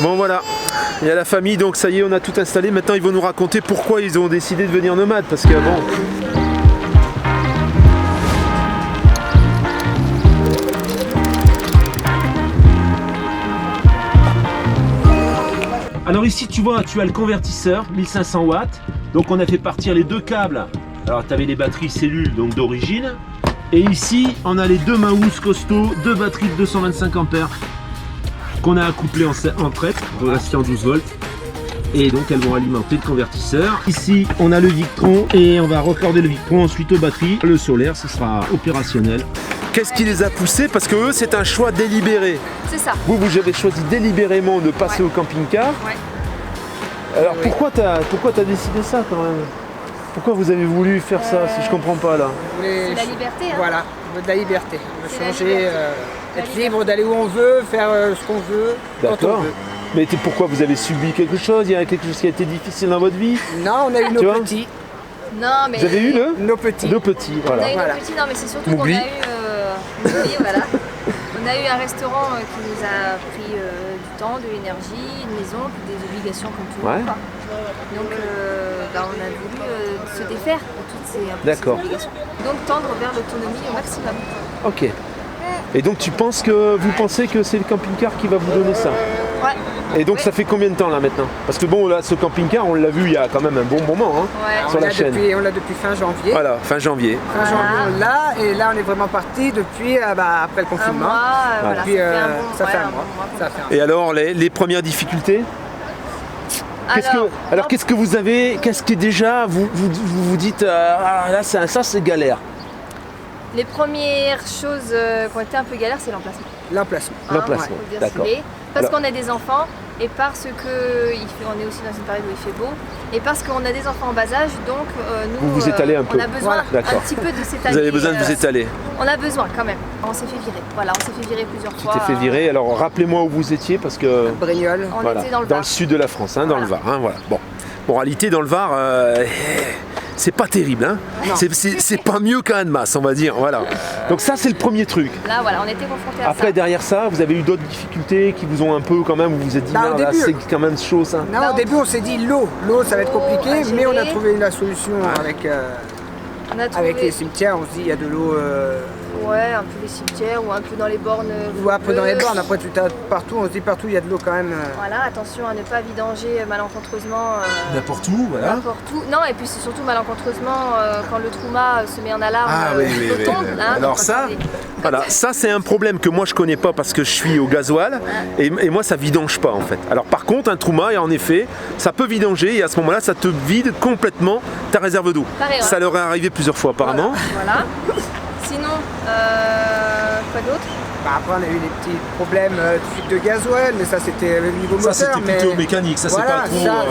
Bon voilà, il y a la famille, donc ça y est, on a tout installé. Maintenant, ils vont nous raconter pourquoi ils ont décidé de devenir nomades. Parce que bon... Alors ici, tu vois, tu as le convertisseur, 1500 watts. Donc on a fait partir les deux câbles. Alors tu avais les batteries cellules donc d'origine. Et ici, on a les deux Maous costauds, deux batteries de 225 ampères qu'on a accouplées en trait, pour rester en 12 volts. Et donc elles vont alimenter le convertisseur. Ici, on a le Victron et on va raccorder le Victron ensuite aux batteries. Le solaire, ce sera opérationnel. Qu'est-ce qui les a poussés? Parce que eux, c'est un choix délibéré. C'est ça. Vous avez choisi délibérément de passer au camping-car. Ouais. Alors pourquoi t'as décidé ça quand même? Pourquoi vous avez voulu faire ça? Si je comprends pas là. C'est la liberté. Hein. Voilà, on veut de la liberté. On veut changer, être liberté. libre d'aller où on veut, faire ce qu'on veut, quand on D'accord. veut. Mais pourquoi vous avez subi quelque chose? Il y a quelque chose qui a été difficile dans votre vie? Non, on a eu Tu nos vois petits. Non, mais Vous avez eu Nos petits. Nos petits, on a voilà. eu Voilà. nos petits, non mais c'est surtout qu'on a Mougli. eu Mougli, voilà. On a eu un restaurant qui nous a pris du temps, de l'énergie, une maison, puis des obligations comme tout le monde. Ouais. Quoi. Donc on a voulu se défaire de toutes ces D'accord. obligations. Donc tendre vers l'autonomie au maximum. Ok. Et donc vous pensez que c'est le camping-car qui va vous donner ça? Ouais. Et donc Ouais. ça fait combien de temps là maintenant? Parce que bon là, ce camping-car, on l'a vu il y a quand même un bon moment hein, Ouais. sur la chaîne. On l'a depuis fin janvier. Voilà, fin janvier. Fin janvier, on l'a, et là on est vraiment parti depuis après le Un confinement. mois, voilà, Puis, ça fait un mois. bon Ça fait un mois. Et alors les premières difficultés? Qu'est-ce que vous avez? Qu'est-ce qui déjà vous dites ah, là ça c'est galère? les premières choses qui ont été un peu galères, c'est l'emplacement. L'emplacement. L'emplacement, Faut dire d'accord. ce qu'il est. Parce Alors- qu'on a des enfants et parce que on est aussi dans une période où il fait beau et parce qu'on a des enfants en bas âge, donc nous Vous étalez un peu. on a besoin Voilà, d'accord. un petit peu de s'étaler. Vous avez besoin de vous étaler. On a besoin quand même. On s'est fait virer. Voilà, on s'est fait virer plusieurs Tu fois. t'es fait virer. Alors rappelez-moi où vous étiez parce que Brignoles. On voilà, était dans le Var. sud de la France, hein, dans Voilà. le Var. Hein, voilà. Bon, en réalité dans le Var, c'est pas terrible. Hein. Non. C'est pas mieux qu'à Annemasse, on va dire. Voilà. Donc ça c'est le premier truc. Là, voilà, on était confrontés à Après ça. derrière ça, vous avez eu d'autres difficultés qui vous ont un peu quand même, vous vous êtes dit Bah, au merde, là, début, c'est quand même chaud ça. Non, Bah, au début on s'est dit l'eau ça va être L'eau compliqué, à mais on a gérer. trouvé la solution On a trouvé avec les cimetières, on se dit il y a de l'eau ouais, un peu les cimetières ou un peu dans les bornes. ou un peu dans les bleues. bornes, après tout partout, on se dit partout il y a de l'eau quand même. Voilà, attention à ne pas vidanger malencontreusement N'importe où, voilà. n'importe où. Non, et puis c'est surtout malencontreusement quand le trauma se met en alarme, Ah oui, oui, l'eau oui, tombe. oui. Hein, Alors donc, ça, quand voilà, ça c'est un problème que moi je connais pas parce que je suis au gasoil et moi ça vidange pas en fait. Alors par contre un trauma, et en effet, ça peut vidanger et à ce moment-là ça te vide complètement ta réserve d'eau. Pareil, Ça leur est arrivé plusieurs fois apparemment. Voilà. Sinon, quoi d'autre? Bah, après on a eu des petits problèmes de fuite de gasoil, mais ça c'était au niveau moteur. mais... mécanique, ça Voilà,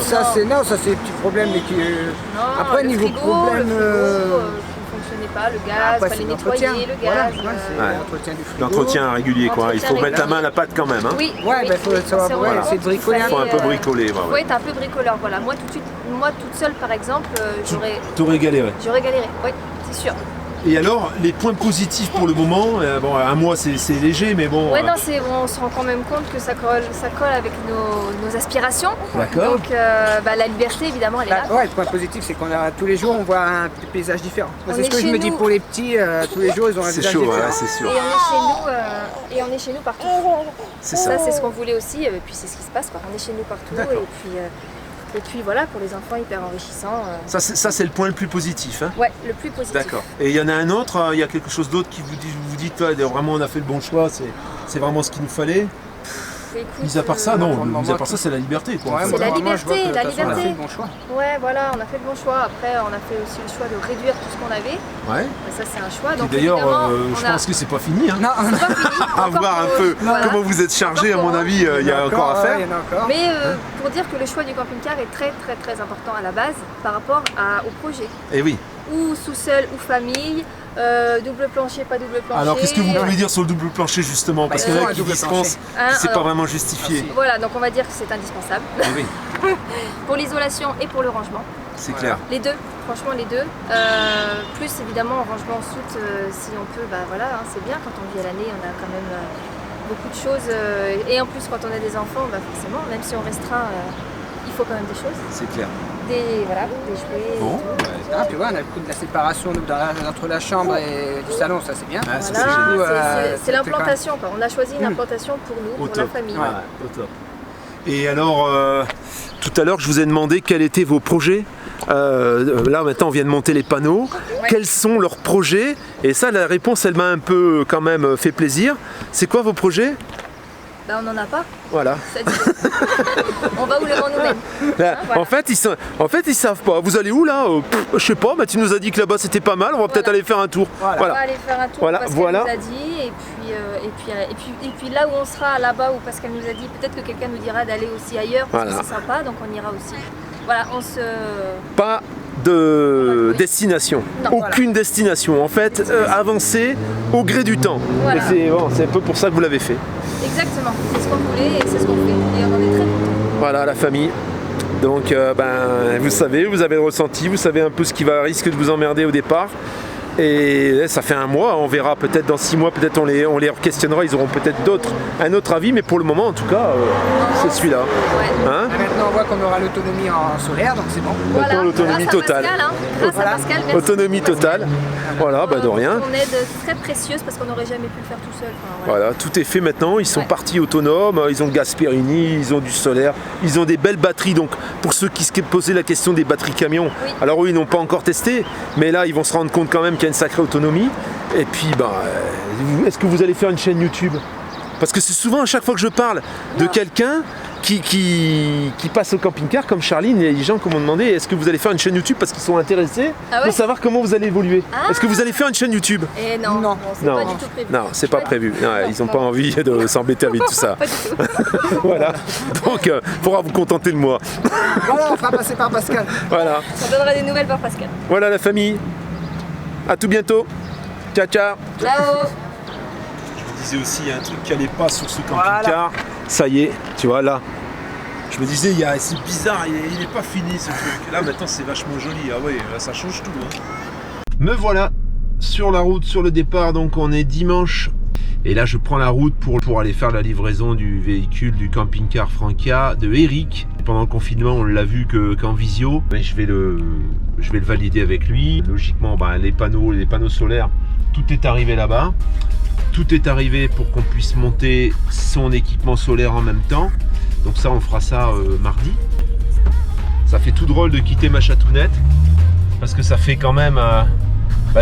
ça c'est des petits problèmes mais qui. Non, Après le niveau frigo, problème. le frigo, qui ne fonctionnait pas, le gaz, Après, fallait c'est nettoyer l'entretien. le Voilà, gaz. ouais, c'est l'entretien du frigo. L'entretien régulier quoi, il faut Entretien mettre la main à régulier. la pâte quand même. Hein. Oui, Ouais, oui, bah, faut savoir, c'est ouais, vraiment essayer de qu'il bricoler un Faut un peu fallait, bricoler. Ouais, faut ouais. être un peu bricoleur, voilà. Moi toute seule par exemple, T'aurais galéré. j'aurais galéré, oui, c'est sûr. Et alors, les points positifs pour le moment, bon, un mois c'est léger, mais bon. Ouais, non, on se rend quand même compte que ça colle avec nos aspirations. D'accord. Donc la liberté évidemment elle est là. Ouais, le point positif c'est qu'on a tous les jours on voit un paysage différent. Moi, On c'est est ce que je chez me dis nous. pour les petits, tous les jours ils ont un C'est visage chaud, différent. hein, c'est sûr. Et on est chez nous partout. C'est Ça, ça. c'est ce qu'on voulait aussi, et puis c'est ce qui se passe, quoi. On est chez nous partout, et puis voilà, pour les enfants, hyper enrichissant. Ça c'est le point le plus positif. Hein. Ouais, le plus positif. D'accord. Et il y en a un autre, il y a quelque chose d'autre qui vous dit vraiment on a fait le bon choix, c'est vraiment ce qu'il nous fallait. Écoute, Mis à part ça, non, moi, mis à part ça c'est la liberté quoi. Ouais, en fait. C'est la moi, je vois que, liberté, de la toute façon, on a liberté. fait le bon choix. Ouais, voilà, on a fait le bon choix. Après, on a fait aussi le choix de réduire tout ce qu'on avait. Ouais. Mais ça, c'est un choix. Et Donc, d'ailleurs, évidemment, je on a pense que c'est pas fini. Hein. Non, c'est pas fini. À Encore voir un pour- peu voilà. comment vous êtes chargé, à mon avis, il y a encore à ouais, faire. il y en a encore. Mais pour dire que le choix du camping-car est très très très important à la base par rapport au projet. Et oui. Ou sous-sol ou famille, double plancher, pas double plancher. Alors qu'est-ce que vous pouvez dire sur le double plancher justement? Parce Bah, qu'il y en il a faut qui un double disent plancher. Hein, que c'est pas alors- vraiment justifié. Voilà, donc on va dire que c'est indispensable Et oui, pour l'isolation et pour le rangement. c'est clair. Les deux, franchement les deux. Plus évidemment en rangement en soute, si on peut, bah voilà, hein, c'est bien quand on vit à l'année, on a quand même beaucoup de choses. Et en plus, quand on a des enfants, bah forcément, même si on restreint, il faut quand même des choses. C'est clair. Des jouets. Bon. Et tout. Ah, puis voilà, on a le coup de la séparation entre la chambre et du salon, ça c'est bien. Ah, ça, Voilà, c'est génial. c'est l'implantation. Quoi. On a choisi une implantation pour nous, Au pour top. la famille. Ouais, au top. Et alors, tout à l'heure, je vous ai demandé quels étaient vos projets. Là, maintenant, on vient de monter les panneaux. Ouais. Quels sont leurs projets? Et ça, la réponse, elle m'a un peu quand même fait plaisir. C'est quoi vos projets? Bah, on n'en a pas. Voilà. C'est-à-dire, on va où le vent nous mène. Là, voilà. en fait, ils savent pas. Vous allez où là? Je sais pas. Tu nous as dit que là-bas c'était pas mal. On va peut-être aller faire un tour. Voilà. On va aller faire un tour Voilà, où Pascal voilà. nous a dit. Et puis là où on sera, là-bas où Pascal nous a dit, peut-être que quelqu'un nous dira d'aller aussi ailleurs parce Voilà. que c'est sympa, donc on ira aussi. Voilà, on se... Pas de destination. Non, Aucune destination. En fait, avancer au gré du temps. Voilà. Et c'est un peu pour ça que vous l'avez fait. Exactement, c'est ce qu'on voulait et c'est ce qu'on fait. Et on en est très contents. Voilà la famille. Donc vous savez, vous avez le ressenti, vous savez un peu ce qui risque de vous emmerder au départ. Et ça fait un mois, on verra peut-être dans 6 mois, peut-être on les questionnera, ils auront peut-être un autre avis, mais pour le moment en tout cas, c'est celui-là. Ouais. Hein? Et maintenant on voit qu'on aura l'autonomie en solaire, donc c'est bon. Maintenant, l'autonomie grâce à totale. Pascal, hein. Grâce Voilà. à Pascal, merci. Autonomie totale. Voilà, de rien. Une aide très précieuse parce qu'on n'aurait jamais pu le faire tout seul. Enfin, voilà. Voilà, tout est fait maintenant, ils sont Ouais. partis autonomes, ils ont Gasperini, ils ont du solaire, ils ont des belles batteries. Donc pour ceux qui se posaient la question des batteries camions, Oui. alors eux ils n'ont pas encore testé, mais là ils vont se rendre compte quand même qu'il y a une sacrée autonomie. Et puis est-ce que vous allez faire une chaîne YouTube? Parce que c'est souvent à chaque fois que je parle de quelqu'un qui passe au camping-car comme Charline, il y a des gens qui m'ont demandé est-ce que vous allez faire une chaîne YouTube parce qu'ils sont intéressés Ah ouais de savoir comment vous allez évoluer. Ah. Est-ce que vous allez faire une chaîne YouTube? Et non, Non. c'est Non. pas du tout prévu. Non, c'est pas prévu. Ouais, ils n'ont pas envie de s'embêter avec tout ça. Pas du tout. Voilà. Donc, il faudra vous contenter de moi. Voilà, on va passer par Pascal. Voilà. On donnera des nouvelles par Pascal. Voilà la famille. À tout bientôt. Ciao, ciao. Ciao. Je me disais aussi, il y a un truc qui allait pas sur ce camping-car. Ça y est, tu vois, là. Je me disais, c'est bizarre, il est pas fini ce truc. Là, maintenant, c'est vachement joli. Ah ouais, là, ça change tout. Hein. Me voilà sur la route, sur le départ. Donc, on est dimanche. Et là, je prends la route pour aller faire la livraison du véhicule du camping-car Frankia de Eric. Pendant le confinement, on l'a vu qu'en visio. Mais je vais le valider avec lui. Logiquement, les panneaux solaires, tout est arrivé là-bas. Tout est arrivé pour qu'on puisse monter son équipement solaire en même temps. Donc ça, on fera ça mardi. Ça fait tout drôle de quitter ma chatounette. Parce que ça fait quand même...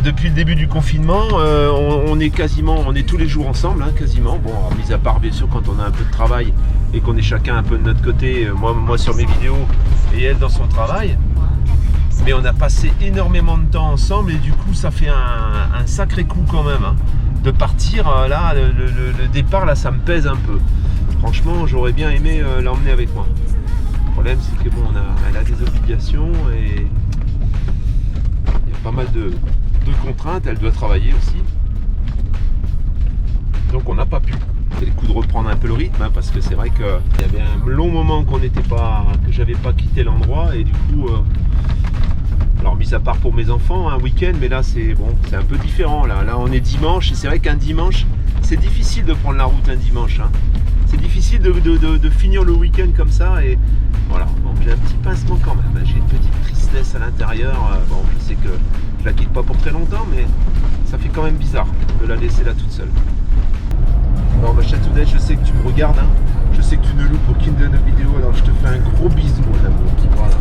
depuis le début du confinement, on est tous les jours ensemble, hein, quasiment. Bon, mis à part bien sûr quand on a un peu de travail et qu'on est chacun un peu de notre côté, moi sur mes vidéos et elle dans son travail. Mais on a passé énormément de temps ensemble et du coup ça fait un sacré coup quand même. Hein, de partir là, le départ là, ça me pèse un peu. Franchement, j'aurais bien aimé l'emmener avec moi. Le problème c'est que bon, elle a des obligations et il y a pas mal de contraintes, elle doit travailler aussi. Donc on n'a pas pu. C'est le coup de reprendre un peu le rythme, hein, parce que c'est vrai qu'il y avait un long moment que j'avais pas quitté l'endroit et du coup, alors mis à part pour mes enfants, un week-end, mais là c'est un peu différent. Là on est dimanche et c'est vrai qu'un dimanche, c'est difficile de prendre la route un dimanche. Hein. C'est difficile de finir le week-end comme ça et voilà. Donc j'ai un petit pincement quand même. J'ai une petite tristesse à l'intérieur. Je sais que je la quitte pas pour très longtemps, mais ça fait quand même bizarre de la laisser là toute seule. Alors ma chatounette, je sais que tu me regardes, hein. Je sais que tu ne loupes aucune de nos vidéos, alors je te fais un gros bisou mon amour. Voilà.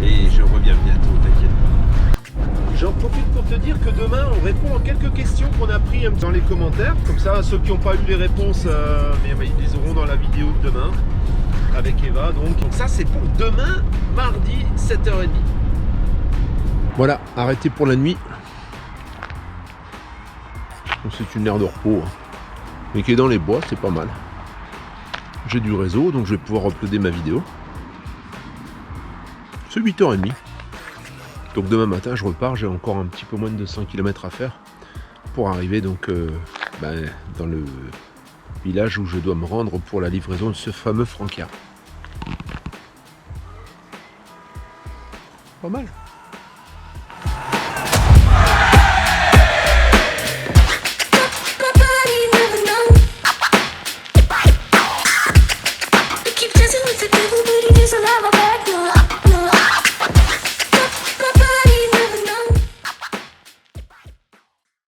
Et je reviens bientôt, t'inquiète pas. J'en profite pour te dire que demain on répond à quelques questions qu'on a prises dans les commentaires. Comme ça, ceux qui n'ont pas eu les réponses, ils les auront dans la vidéo de demain avec Eva. Donc ça c'est pour demain, mardi, 7h30. Voilà, arrêté pour la nuit. C'est une aire de repos, hein, mais qui est dans les bois, c'est pas mal. J'ai du réseau, donc je vais pouvoir uploader ma vidéo. C'est 8h30. Donc demain matin, je repars, j'ai encore un petit peu moins de 200 km à faire pour arriver donc dans le village où je dois me rendre pour la livraison de ce fameux Frankia. Pas mal. the devil, but he is alive.